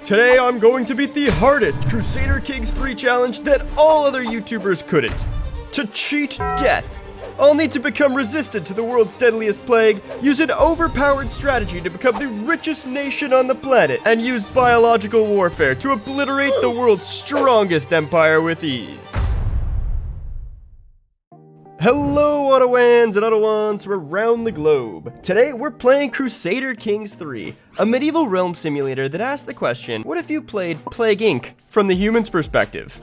Today I'm going to beat the hardest Crusader Kings 3 challenge that all other YouTubers couldn't. To cheat death. I'll need to become resistant to the world's deadliest plague, use an overpowered strategy to become the richest nation on the planet, and use biological warfare to obliterate the world's strongest empire with ease. Hello Ottawans and Ottawans from around the globe. Today we're playing Crusader Kings 3, a medieval realm simulator that asks the question, what if you played Plague Inc. from the human's perspective?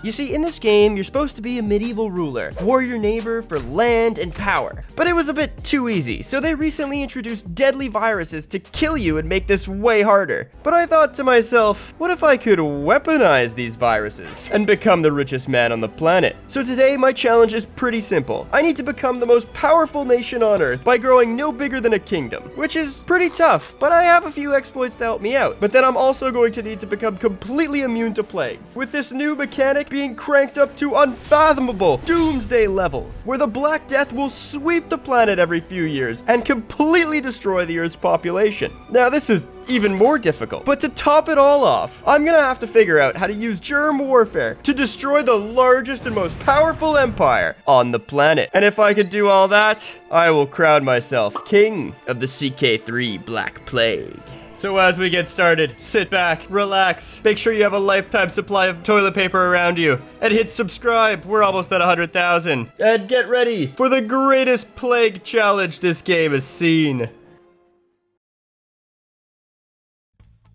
You see, in this game, you're supposed to be a medieval ruler, war your neighbor for land and power. But it was a bit too easy, so they recently introduced deadly viruses to kill you and make this way harder. But I thought to myself, what if I could weaponize these viruses and become the richest man on the planet? So today, my challenge is pretty simple. I need to become the most powerful nation on Earth by growing no bigger than a kingdom, which is pretty tough, but I have a few exploits to help me out. But then I'm also going to need to become completely immune to plagues. With this new mechanic being cranked up to unfathomable doomsday levels, where the Black Death will sweep the planet every few years and completely destroy the Earth's population. Now this is even more difficult, but to top it all off, I'm gonna have to figure out how to use germ warfare to destroy the largest and most powerful empire on the planet. And if I can do all that, I will crown myself king of the CK3 Black Plague. So as we get started, sit back, relax, make sure you have a lifetime supply of toilet paper around you, and hit subscribe. We're almost at 100,000. And get ready for the greatest plague challenge this game has seen.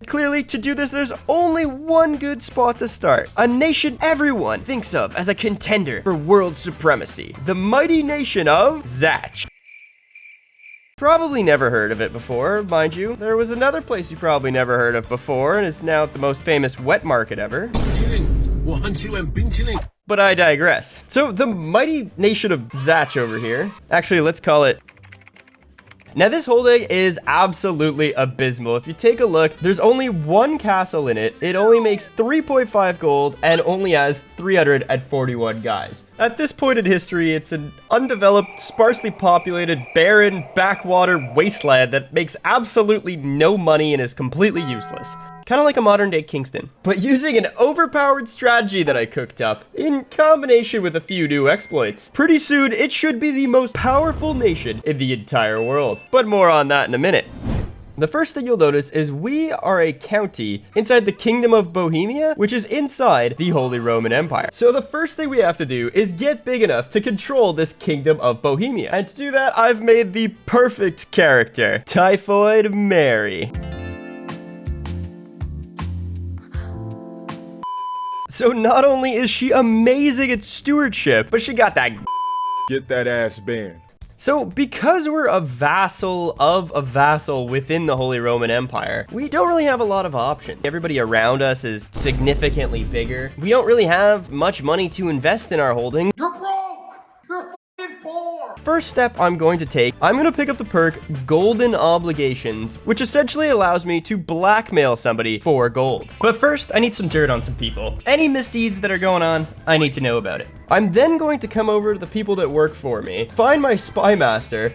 Clearly, to do this, there's only one good spot to start. A nation everyone thinks of as a contender for world supremacy. The mighty nation of Zach. Probably never heard of it before, mind you. There was another place you probably never heard of before, and is now the most famous wet market ever. But I digress. So, the mighty nation of Zach over here. Actually, let's call it... Now this holding is absolutely abysmal. If you take a look, there's only one castle in it. It only makes 3.5 gold and only has 341 guys. At this point in history, it's an undeveloped, sparsely populated, barren, backwater wasteland that makes absolutely no money and is completely useless. Kind of like a modern day Kingston, but using an overpowered strategy that I cooked up in combination with a few new exploits. Pretty soon, it should be the most powerful nation in the entire world, but more on that in a minute. The first thing you'll notice is we are a county inside the Kingdom of Bohemia, which is inside the Holy Roman Empire. So the first thing we have to do is get big enough to control this Kingdom of Bohemia. And to do that, I've made the perfect character, Typhoid Mary. So not only is she amazing at stewardship, but she got that get that ass banned. So because we're a vassal of a vassal within the Holy Roman Empire, we don't really have a lot of options. Everybody around us is significantly bigger. We don't really have much money to invest in our holding. You're broke! You're f***ing poor! First step I'm going to take, I'm going to pick up the perk Golden Obligations, which essentially allows me to blackmail somebody for gold. But first, I need some dirt on some people. Any misdeeds that are going on, I need to know about it. I'm then going to come over to the people that work for me, find my spy master,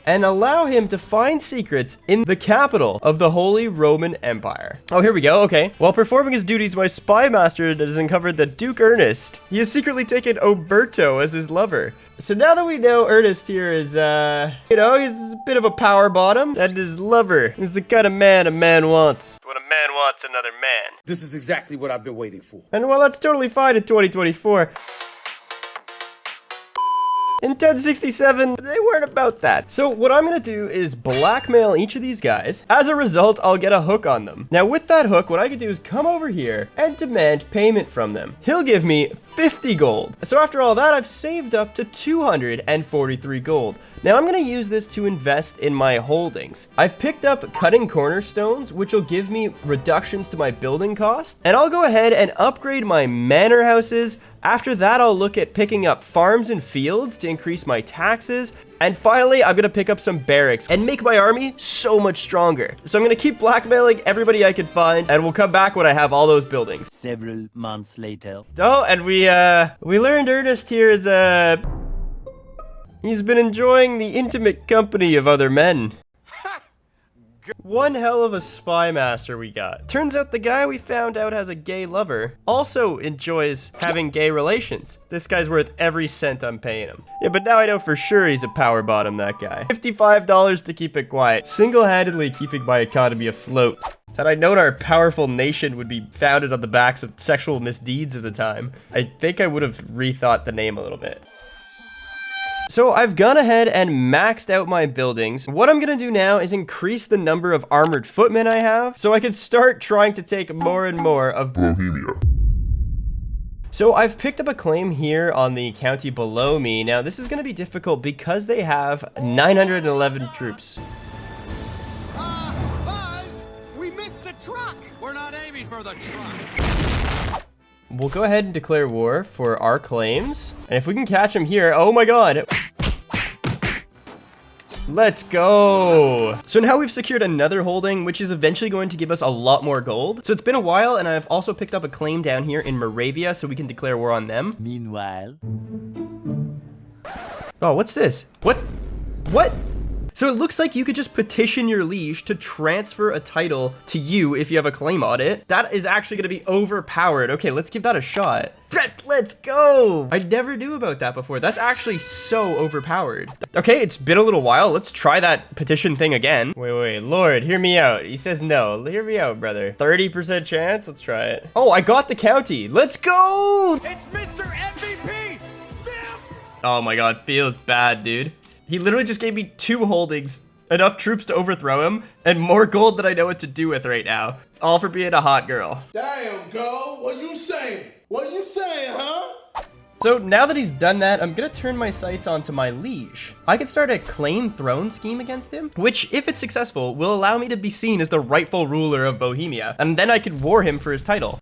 and allow him to find secrets in the capital of the Holy Roman Empire. Oh, here we go, okay. While performing his duties, my spy master has uncovered that Duke Ernest. He has secretly taken Oberto as his lover. So now that we know Ernest here is, he's a bit of a power bottom, and his lover is the kind of man a man wants. When a man wants another man. This is exactly what I've been waiting for. And while that's totally fine in 2024, in 1067, they weren't about that. So what I'm gonna do is blackmail each of these guys. As a result, I'll get a hook on them. Now with that hook, what I can do is come over here and demand payment from them. He'll give me 50 gold. So after all that, I've saved up to 243 gold. Now I'm gonna use this to invest in my holdings. I've picked up cutting cornerstones, which will give me reductions to my building cost. And I'll go ahead and upgrade my manor houses. After that, I'll look at picking up farms and fields to increase my taxes. And finally, I'm gonna pick up some barracks and make my army so much stronger. So I'm gonna keep blackmailing everybody I can find, and we'll come back when I have all those buildings. Several months later. Oh, and we learned Ernest here is, he's been enjoying the intimate company of other men. One hell of a spy master we got. Turns out the guy we found out has a gay lover also enjoys having gay relations. This guy's worth every cent I'm paying him. Yeah, but now I know for sure he's a power bottom, that guy. $55 to keep it quiet. Single-handedly keeping my economy afloat. Had I known our powerful nation would be founded on the backs of sexual misdeeds of the time, I think I would have rethought the name a little bit. So I've gone ahead and maxed out my buildings. What I'm gonna do now is increase the number of armored footmen I have so I can start trying to take more and more of Bohemia. So I've picked up a claim here on the county below me. Now this is gonna be difficult because they have 911 troops. Buzz, we missed the truck. We're not aiming for the truck. We'll go ahead and declare war for our claims. And if we can catch him here, oh my god. Let's go. So now we've secured another holding, which is eventually going to give us a lot more gold. So it's been a while, and I've also picked up a claim down here in Moravia, so we can declare war on them. Meanwhile. Oh, what's this? What? So it looks like you could just petition your liege to transfer a title to you if you have a claim on it. That is actually gonna be overpowered. Okay, let's give that a shot. Let's go. I never knew about that before. That's actually so overpowered. Okay, it's been a little while. Let's try that petition thing again. Wait, Lord, hear me out. He says no. Hear me out, brother. 30% chance? Let's try it. Oh, I got the county. Let's go. It's Mr. MVP. Sim. Oh my God, feels bad, dude. He literally just gave me 2 holdings, enough troops to overthrow him, and more gold than I know what to do with right now. All for being a hot girl. Damn, girl. What you saying? What you saying, huh? So now that he's done that, I'm gonna turn my sights onto my liege. I could start a claim throne scheme against him, which, if it's successful, will allow me to be seen as the rightful ruler of Bohemia, and then I could war him for his title.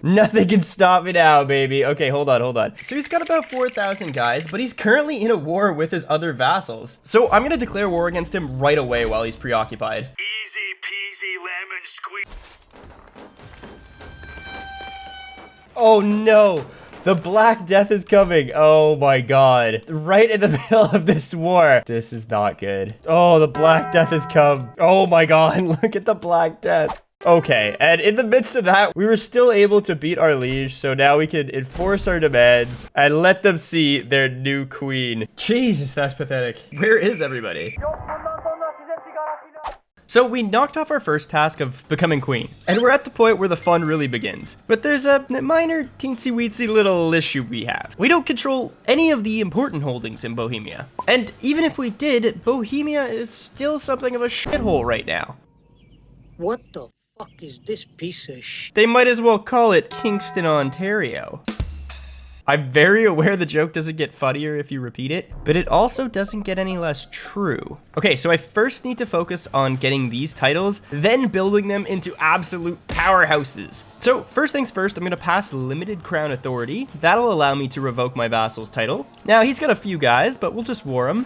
Nothing can stop me now, baby. Okay, hold on. So he's got about 4,000 guys, but he's currently in a war with his other vassals. So I'm gonna declare war against him right away while he's preoccupied. Easy peasy lemon squeeze. Oh no! The Black Death is coming. Oh my God. Right in the middle of this war. This is not good. Oh, the Black Death has come. Oh my God, look at the Black Death. Okay, and in the midst of that, we were still able to beat our liege, so now we can enforce our demands and let them see their new queen. Jesus, that's pathetic. Where is everybody? So we knocked off our first task of becoming queen, and we're at the point where the fun really begins. But there's a minor teensy-weensy little issue we have. We don't control any of the important holdings in Bohemia. And even if we did, Bohemia is still something of a shithole right now. What the fuck is this piece of shit? They might as well call it Kingston, Ontario. I'm very aware the joke doesn't get funnier if you repeat it, but it also doesn't get any less true. Okay, so I first need to focus on getting these titles, then building them into absolute powerhouses. So first things first, I'm gonna pass limited crown authority. That'll allow me to revoke my vassal's title. Now he's got a few guys, but we'll just war him.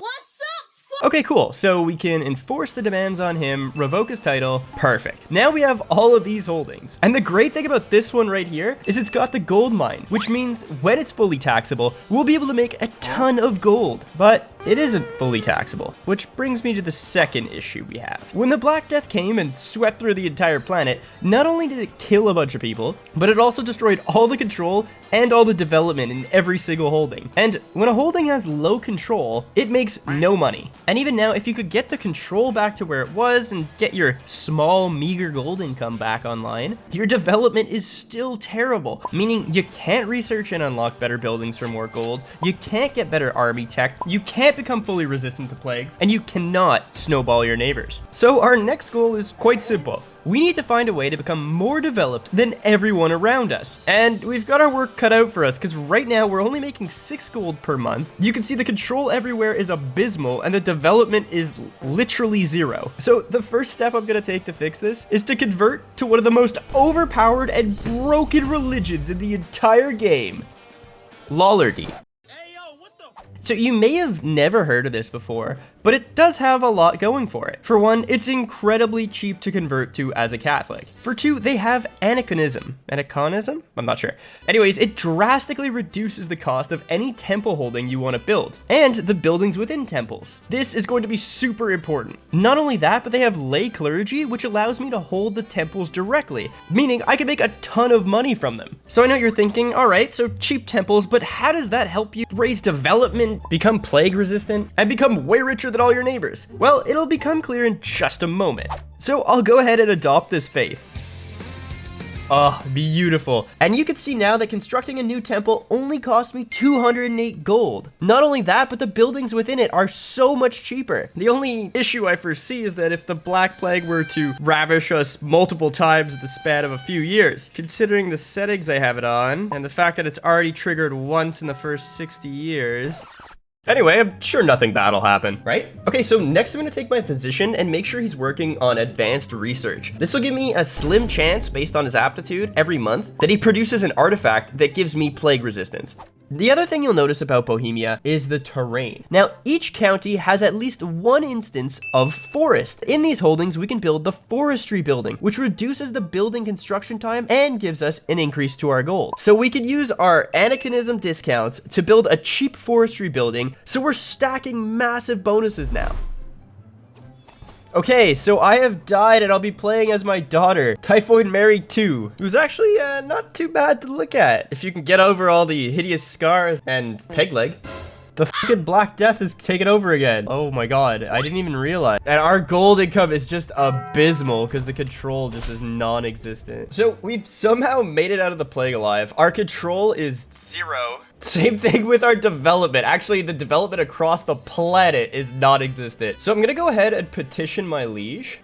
Okay, cool. So we can enforce the demands on him, revoke his title. Perfect. Now we have all of these holdings. And the great thing about this one right here is it's got the gold mine, which means when it's fully taxable, we'll be able to make a ton of gold. But it isn't fully taxable, which brings me to the second issue we have. When the Black Death came and swept through the entire planet, not only did it kill a bunch of people, but it also destroyed all the control and all the development in every single holding. And when a holding has low control, it makes no money. And even now, if you could get the control back to where it was and get your small, meager gold income back online, your development is still terrible, meaning you can't research and unlock better buildings for more gold, you can't get better army tech, you can't become fully resistant to plagues, and you cannot snowball your neighbors. So our next goal is quite simple. We need to find a way to become more developed than everyone around us. And we've got our work cut out for us, because right now we're only making 6 gold per month. You can see the control everywhere is abysmal, and the development is literally 0. So the first step I'm gonna take to fix this is to convert to one of the most overpowered and broken religions in the entire game. Lollardy. So you may have never heard of this before, but but it does have a lot going for it. For one, it's incredibly cheap to convert to as a Catholic. For two, they have aniconism. Aniconism? I'm not sure. Anyways, it drastically reduces the cost of any temple holding you want to build, and the buildings within temples. This is going to be super important. Not only that, but they have lay clergy, which allows me to hold the temples directly, meaning I can make a ton of money from them. So I know you're thinking, all right, so cheap temples, but how does that help you raise development, become plague resistant, and become way richer than all your neighbors? Well, it'll become clear in just a moment. So I'll go ahead and adopt this faith. Oh, beautiful. And you can see now that constructing a new temple only cost me 208 gold. Not only that, but the buildings within it are so much cheaper. The only issue I foresee is that if the Black Plague were to ravish us multiple times in the span of a few years, considering the settings I have it on, and the fact that it's already triggered once in the first 60 years... Anyway, I'm sure nothing bad will happen, right? Okay, so next I'm gonna take my physician and make sure he's working on advanced research. This will give me a slim chance, based on his aptitude, every month, that he produces an artifact that gives me plague resistance. The other thing you'll notice about Bohemia is the terrain. Now, each county has at least one instance of forest. In these holdings, we can build the forestry building, which reduces the building construction time and gives us an increase to our gold. So we could use our aniconism discounts to build a cheap forestry building, so we're stacking massive bonuses now. Okay, so I have died and I'll be playing as my daughter, Typhoid Mary 2, who's actually not too bad to look at, if you can get over all the hideous scars and peg leg. The fucking Black Death is taken over again. Oh my god, I didn't even realize. And our gold income is just abysmal because the control just is non-existent. So we've somehow made it out of the plague alive. Our control is 0. Same thing with our development. Actually, the development across the planet is non-existent. So I'm gonna go ahead and petition my liege.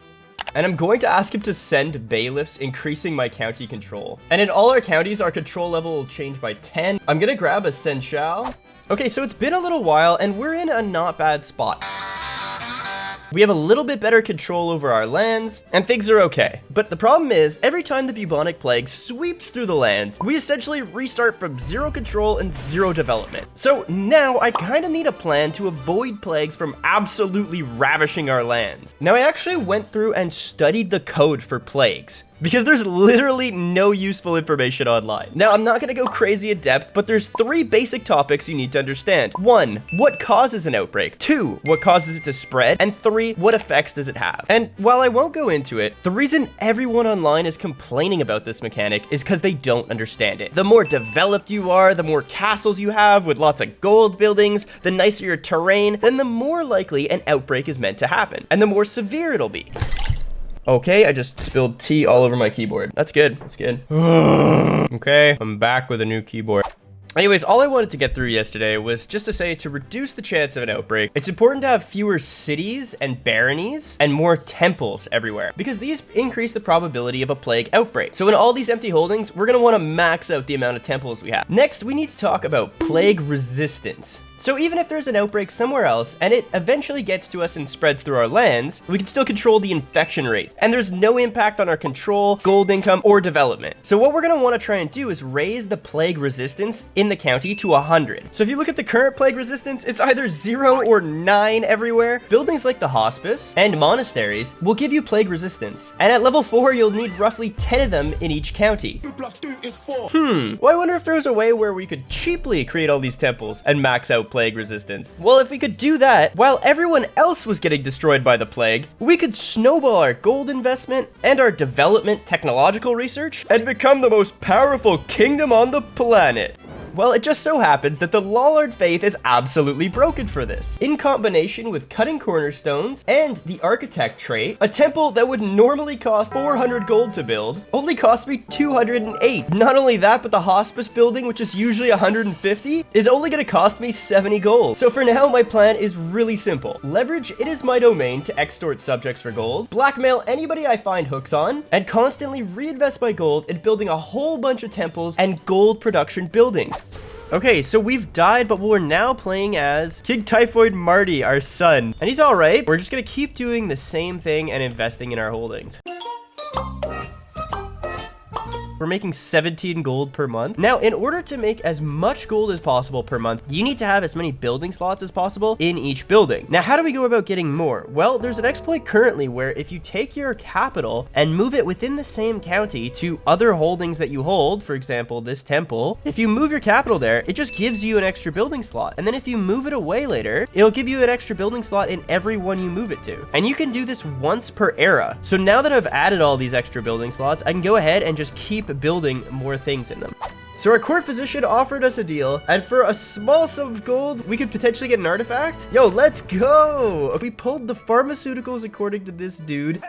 And I'm going to ask him to send bailiffs, increasing my county control. And in all our counties, our control level will change by 10. I'm gonna grab a seneschal. Okay, so it's been a little while and we're in a not bad spot. We have a little bit better control over our lands, and things are okay. But the problem is, every time the bubonic plague sweeps through the lands, we essentially restart from 0 control and 0 development. So now I kind of need a plan to avoid plagues from absolutely ravishing our lands. Now I actually went through and studied the code for plagues, because there's literally no useful information online. Now, I'm not gonna go crazy in depth, but there's 3 basic topics you need to understand. 1, what causes an outbreak? 2, what causes it to spread? And 3, what effects does it have? And while I won't go into it, the reason everyone online is complaining about this mechanic is because they don't understand it. The more developed you are, the more castles you have with lots of gold buildings, the nicer your terrain, then the more likely an outbreak is meant to happen, and the more severe it'll be. Okay, I just spilled tea all over my keyboard. That's good, that's good. Okay, I'm back with a new keyboard. Anyways, all I wanted to get through yesterday was just to say, to reduce the chance of an outbreak, it's important to have fewer cities and baronies and more temples everywhere, because these increase the probability of a plague outbreak. So in all these empty holdings, we're gonna wanna max out the amount of temples we have. Next, we need to talk about plague resistance. So even if there's an outbreak somewhere else and it eventually gets to us and spreads through our lands, we can still control the infection rates, and there's no impact on our control, gold income, or development. So what we're gonna wanna try and do is raise the plague resistance in the county to 100. So if you look at the current plague resistance, it's either 0 or 9 everywhere. Buildings like the hospice and monasteries will give you plague resistance, and at level 4, you'll need roughly 10 of them in each county. 2 + 2 is 4. Well, I wonder if there's a way where we could cheaply create all these temples and max out plague resistance. Well, if we could do that while everyone else was getting destroyed by the plague, we could snowball our gold investment and our development technological research and become the most powerful kingdom on the planet. Well, it just so happens that the Lollard faith is absolutely broken for this. In combination with cutting cornerstones and the architect trait, a temple that would normally cost 400 gold to build only cost me 208. Not only that, but the hospice building, which is usually 150, is only gonna cost me 70 gold. So for now, my plan is really simple. Leverage It Is My Domain to extort subjects for gold, blackmail anybody I find hooks on, and constantly reinvest my gold in building a whole bunch of temples and gold production buildings. Okay, so we've died, but we're now playing as King Typhoid Marty, our son. And he's all right. We're just gonna keep doing the same thing and investing in our holdings. We're making 17 gold per month. Now, in order to make as much gold as possible per month, you need to have as many building slots as possible in each building. Now, how do we go about getting more? Well, there's an exploit currently where if you take your capital and move it within the same county to other holdings that you hold, for example, this temple, if you move your capital there, it just gives you an extra building slot. And then if you move it away later, it'll give you an extra building slot in every one you move it to. And you can do this once per era. So now that I've added all these extra building slots, I can go ahead and just keep building more things in them. So our court physician offered us a deal, and for a small sum of gold, we could potentially get an artifact. Yo, let's go. We pulled the pharmaceuticals according to this dude.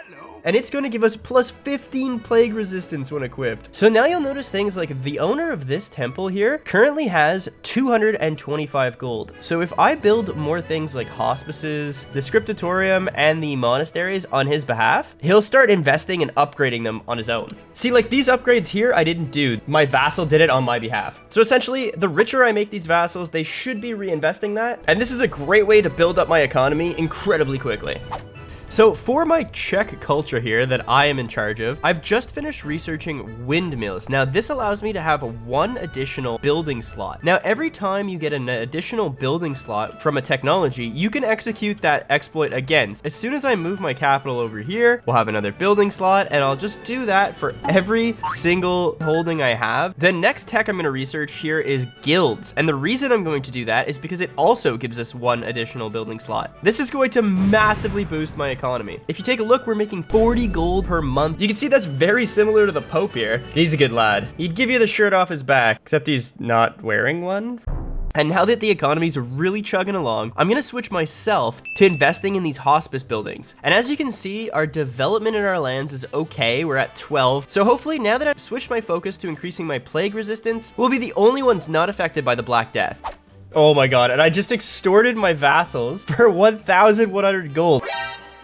And it's going to give us plus 15 plague resistance when equipped. So now you'll notice things like the owner of this temple here currently has 225 gold. So if I build more things like hospices, the scriptatorium, and the monasteries on his behalf, he'll start investing and upgrading them on his own. See, like these upgrades here, I didn't do. My vassal did it on my behalf. So essentially, the richer I make these vassals, they should be reinvesting that. And this is a great way to build up my economy incredibly quickly. So for my Czech culture here that I am in charge of, I've just finished researching windmills. Now this allows me to have one additional building slot. Now every time you get an additional building slot from a technology, you can execute that exploit again. As soon as I move my capital over here, we'll have another building slot, and I'll just do that for every single holding I have. The next tech I'm going to research here is guilds. And the reason I'm going to do that is because it also gives us one additional building slot. This is going to massively boost my economy. If you take a look, we're making 40 gold per month. You can see that's very similar to the Pope here. He's a good lad. He'd give you the shirt off his back, except he's not wearing one. And now that the economy's really chugging along, I'm gonna switch myself to investing in these hospice buildings. And as you can see, our development in our lands is okay. We're at 12. So hopefully now that I've switched my focus to increasing my plague resistance, we'll be the only ones not affected by the Black Death. Oh my God, and I just extorted my vassals for 1,100 gold.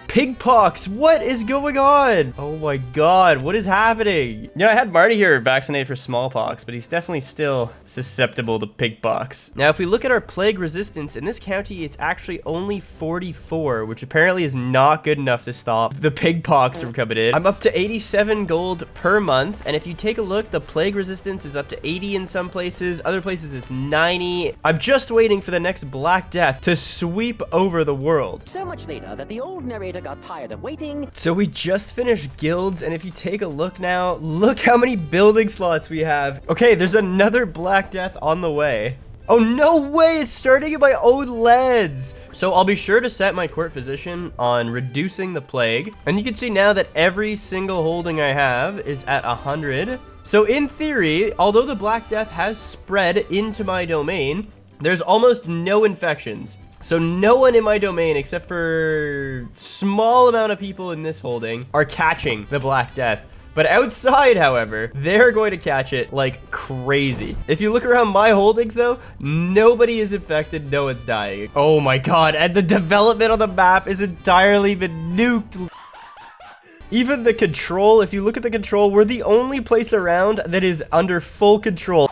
Pigpox, what is going on? Oh my God, what is happening? You know, I had Marty here vaccinated for smallpox, but he's definitely still susceptible to pigpox. Now, if we look at our plague resistance, in this county, it's actually only 44, which apparently is not good enough to stop the pigpox from coming in. I'm up to 87 gold per month, and if you take a look, the plague resistance is up to 80 in some places, other places it's 90. I'm just waiting for the next Black Death to sweep over the world. So much later that the old narrator got tired of waiting. So we just finished guilds, and if you take a look now, look how many building slots we have. Okay, there's another Black Death on the way. Oh, no way, it's starting in my own lands. So I'll be sure to set my court physician on reducing the plague. And you can see now that every single holding I have is at 100. So in theory, although the Black Death has spread into my domain, there's almost no infections. So no one in my domain, except for small amount of people in this holding, are catching the Black Death. But outside, however, they're going to catch it like crazy. If you look around my holdings though, nobody is infected, no one's dying. Oh my God, and the development on the map is entirely been nuked. Even the control, if you look at the control, we're the only place around that is under full control.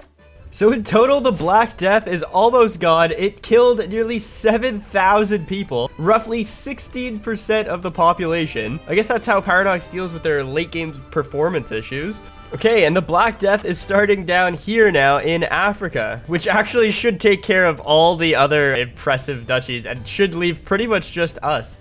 So in total, the Black Death is almost gone. It killed nearly 7,000 people, roughly 16% of the population. I guess that's how Paradox deals with their late game performance issues. Okay, and the Black Death is starting down here now in Africa, which actually should take care of all the other impressive duchies and should leave pretty much just us.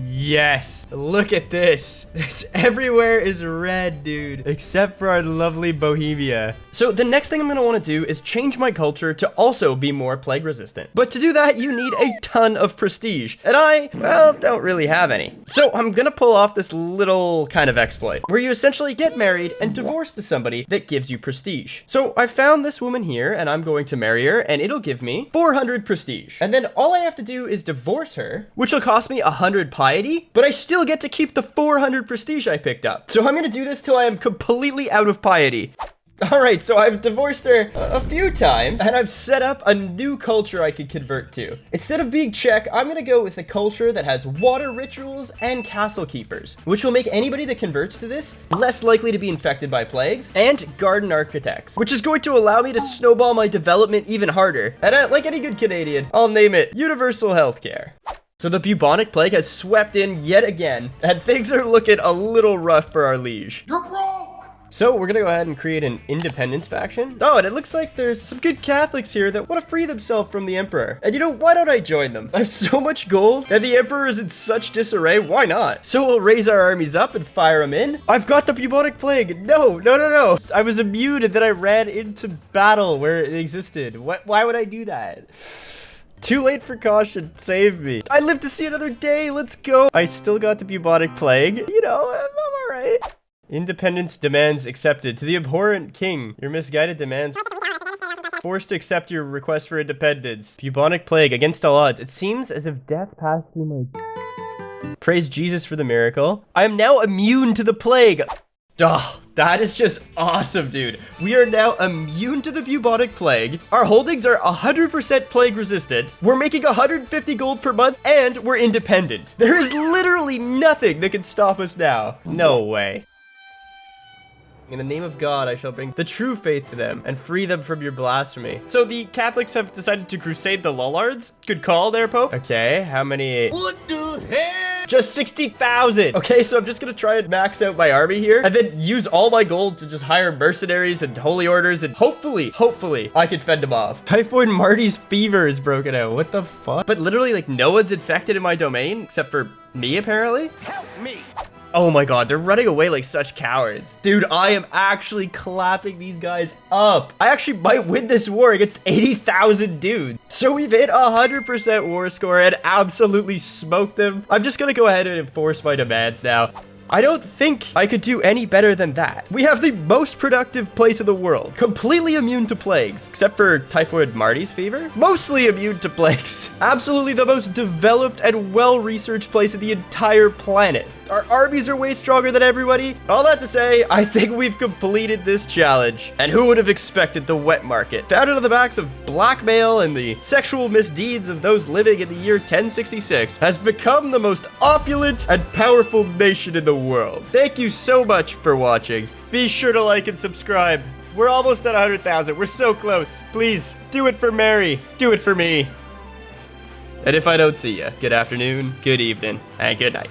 Yes, look at this. It's everywhere is red, dude, except for our lovely Bohemia. So the next thing I'm gonna want to do is change my culture to also be more plague resistant. But to do that, you need a ton of prestige, and I, well, don't really have any. So I'm gonna pull off this little kind of exploit where you essentially get married and divorce to somebody that gives you prestige. So I found this woman here, and I'm going to marry her, and it'll give me 400 prestige. And then all I have to do is divorce her, which will cost me 100 piety, but I still get to keep the 400 prestige I picked up. So I'm gonna do this till I am completely out of piety. All right, so I've divorced her a few times, and I've set up a new culture I could convert to. Instead of being Czech, I'm gonna go with a culture that has water rituals and castle keepers, which will make anybody that converts to this less likely to be infected by plagues, and garden architects, which is going to allow me to snowball my development even harder. And like any good Canadian, I'll name it Universal Healthcare. So the bubonic plague has swept in yet again, and things are looking a little rough for our liege. You're broke! So we're gonna go ahead and create an independence faction. Oh, and it looks like there's some good Catholics here that want to free themselves from the Emperor. And you know, why don't I join them? I have so much gold, and the Emperor is in such disarray. Why not? So we'll raise our armies up and fire them in. I've got the bubonic plague. No. I was immune, and then I ran into battle where it existed. Why would I do that? Too late for caution. Save me. I live to see another day. Let's go. I still got the bubonic plague. You know, I'm all right. Independence demands accepted. To the abhorrent king, your misguided demands forced to accept your request for independence. Bubonic plague against all odds. It seems as if death passed through my... Praise Jesus for the miracle. I am now immune to the plague. Oh, that is just awesome, dude. We are now immune to the bubonic plague. Our holdings are 100% plague resistant. We're making 150 gold per month, and we're independent. There is literally nothing that can stop us now. No way. In the name of God, I shall bring the true faith to them and free them from your blasphemy. So the Catholics have decided to crusade the Lollards? Good call there, Pope. Okay, how many? What the hell? Just 60,000. Okay, so I'm just gonna try and max out my army here and then use all my gold to just hire mercenaries and holy orders, and hopefully, I can fend them off. Typhoid Marty's fever is broken out. What the fuck? But literally, like, no one's infected in my domain except for me, apparently. Help me! Oh my god, they're running away like such cowards. Dude, I am actually clapping these guys up. I actually might win this war against 80,000 dudes. So we've hit 100% war score and absolutely smoked them. I'm just gonna go ahead and enforce my demands now. I don't think I could do any better than that. We have the most productive place in the world, completely immune to plagues, except for Typhoid Marty's fever. Mostly immune to plagues. Absolutely the most developed and well-researched place in the entire planet. Our armies are way stronger than everybody. All that to say, I think we've completed this challenge. And who would have expected the wet market, founded on the backs of blackmail and the sexual misdeeds of those living in the year 1066, has become the most opulent and powerful nation in the world. Thank you so much for watching. Be sure to like and subscribe. We're almost at 100,000. We're so close. Please, do it for Mary. Do it for me. And if I don't see you, good afternoon, good evening, and good night.